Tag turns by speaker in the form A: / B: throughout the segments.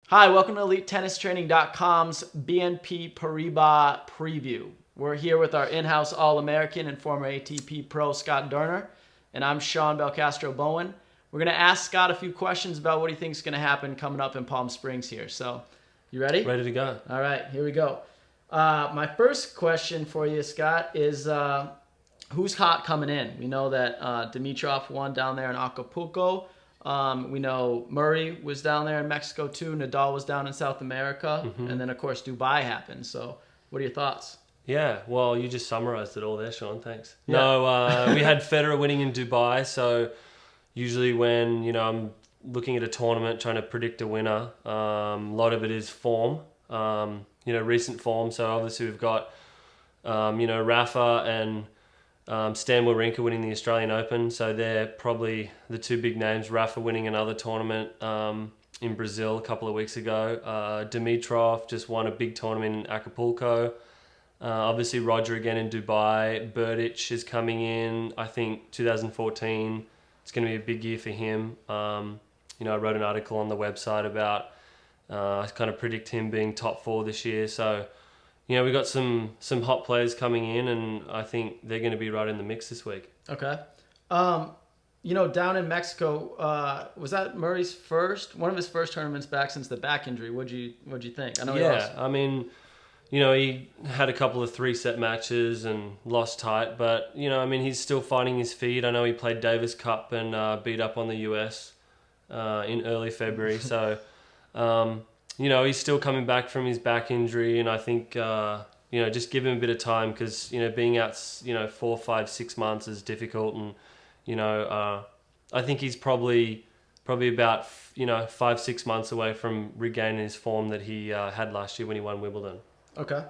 A: Hi, welcome to EliteTennisTraining.com's BNP Paribas preview. We're here with our in-house All-American and former ATP pro Scott Durner, and I'm Sean Belcastro Bowen. We're going to ask Scott a few questions about what he thinks is going to happen coming up in Palm Springs here. So, you ready?
B: Ready to go.
A: All right, here we go. My first question for you, Scott, is who's hot coming in? We know that Dimitrov won down there in Acapulco. We know Murray was down there in Mexico too. Nadal was down in South America. And then, of course, Dubai happened. So what are your thoughts?
B: Yeah, well, you just summarized it all there, Sean. Thanks.
A: Yeah.
B: No, we had Federer winning in Dubai. So usually when, I'm looking at a tournament trying to predict a winner, a lot of it is form, recent form. So obviously we've got, Rafa and Stan Wawrinka winning the Australian Open, so they're probably the two big names. Rafa winning another tournament in Brazil a couple of weeks ago. Dimitrov just won a big tournament in Acapulco. Obviously Roger again in Dubai. Berdych is coming in. I think 2014, it's going to be a big year for him. I wrote an article on the website about I kind of predict him being top 4 this year, so we got some hot players coming in, and I think they're going to be right in the mix this week.
A: Okay. Down in Mexico, was that Murray's one of his first tournaments back since the back injury? What'd you think? I know.
B: He had a couple of 3-set matches and lost tight, but he's still finding his feet. I know he played Davis Cup and beat up on the US in early February, so. He's still coming back from his back injury, and I think, just give him a bit of time because, being out, 4, 5, 6 months is difficult. And, I think he's probably about, 5, 6 months away from regaining his form that he had last year when he won Wimbledon.
A: Okay.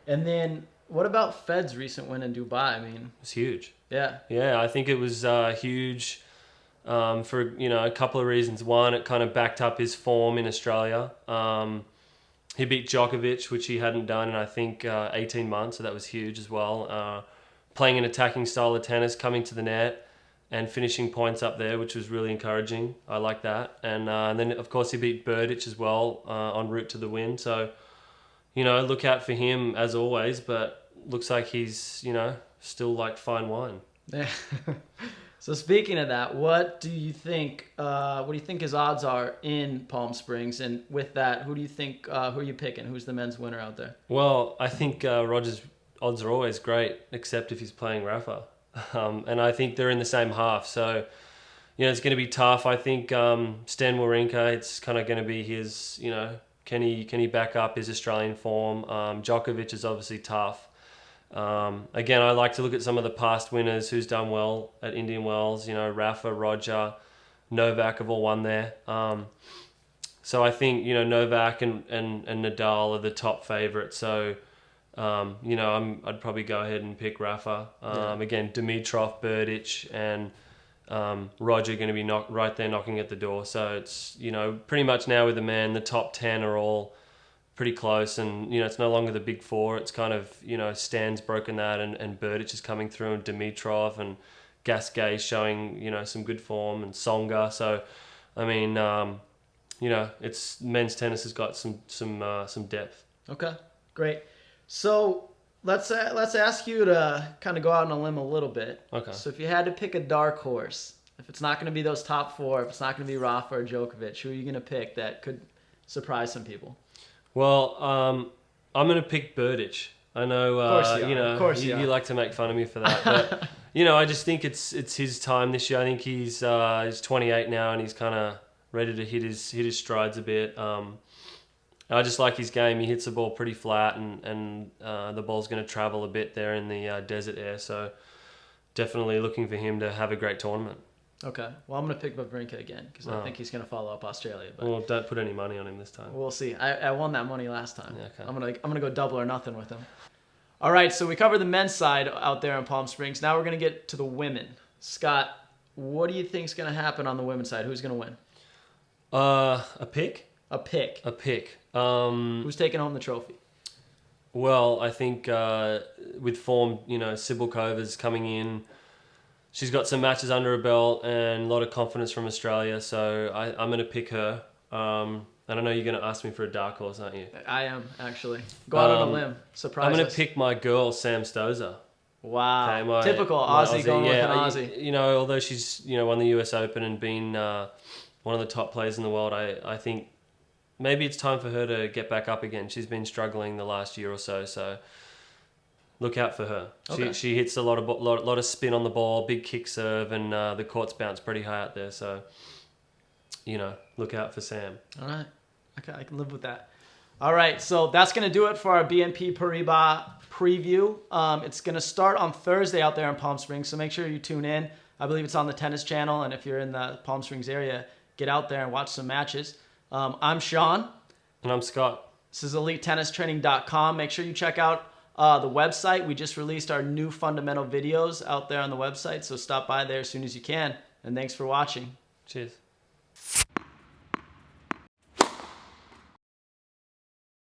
A: And then what about Fed's recent win in Dubai? I mean,
B: It's huge.
A: Yeah.
B: Yeah, I think it was huge. For a couple of reasons. One, it kind of backed up his form in Australia. He beat Djokovic, which he hadn't done in I think 18 months, so that was huge as well. Playing an attacking style of tennis, coming to the net and finishing points up there, which was really encouraging. I like that. And then of course he beat Berdych as well en route to the win. So look out for him as always. But looks like he's still like fine wine.
A: Yeah. So speaking of that, what do you think his odds are in Palm Springs? And with that, who are you picking? Who's the men's winner out there?
B: Well, I think Roger's odds are always great, except if he's playing Rafa. And I think they're in the same half. So, it's going to be tough. I think Stan Wawrinka, it's kind of going to be his, can he back up his Australian form? Djokovic is obviously tough. Again, I like to look at some of the past winners who's done well at Indian Wells. Rafa, Roger, Novak have all won there. So I think Novak and Nadal are the top favourites. So I'd probably go ahead and pick Rafa. Again, Dimitrov, Berdych, and Roger going to be right there knocking at the door. So it's pretty much now with the top 10 are all pretty close, and it's no longer the big 4. It's kind of Stan's broken that, and Berdych is coming through, and Dimitrov and Gasquet showing some good form, and Tsonga. So I mean it's men's tennis has got some depth.
A: Okay, great. So let's ask you to kind of go out on a limb a little bit.
B: Okay.
A: So if you had to pick a dark horse, if it's not going to be those top 4, if it's not going to be Rafa or Djokovic, who are you going to pick that could surprise some people?
B: Well, I'm going to pick Berdych. I know,
A: Of course
B: you like to make fun of me for that, but I just think it's his time this year. I think he's 28 now, and he's kind of ready to hit his strides a bit. I just like his game. He hits the ball pretty flat, and the ball's going to travel a bit there in the desert air. So definitely looking for him to have a great tournament.
A: Okay. Well, I'm going to pick Wawrinka again because I think he's going to follow up Australia. But
B: well, don't put any money on him this time.
A: We'll see. I won that money last time.
B: Yeah, okay.
A: I'm gonna go double or nothing with him. All right. So we covered the men's side out there in Palm Springs. Now we're going to get to the women. Scott, what do you think is going to happen on the women's side? Who's going to win?
B: A pick.
A: A pick.
B: A pick.
A: Who's taking home the trophy?
B: Well, I think with form, Sibylkova's coming in. She's got some matches under her belt and a lot of confidence from Australia, so I'm going to pick her. And I know you're going to ask me for a dark horse, aren't you?
A: I am, actually. Go out on a limb. Surprise
B: I'm going
A: us.
B: to pick my girl, Sam Stosur.
A: Wow.
B: Okay,
A: Typical Aussie going with an Aussie.
B: You know, although she's, you know, won the US Open and been one of the top players in the world, I think maybe it's time for her to get back up again. She's been struggling the last year or so, so look out for her.
A: Okay.
B: She hits a lot of spin on the ball, big kick serve, and the courts bounce pretty high out there. So, you know, look out for Sam.
A: All right. Okay, I can live with that. All right, so that's going to do it for our BNP Paribas preview. It's going to start on Thursday out there in Palm Springs, so make sure you tune in. I believe it's on the Tennis Channel, and if you're in the Palm Springs area, get out there and watch some matches. I'm Sean.
B: And I'm Scott.
A: This is EliteTennisTraining.com. Make sure you check out the website. We just released our new fundamental videos out there on the website, so stop by there as soon as you can. And thanks for watching.
B: Cheers.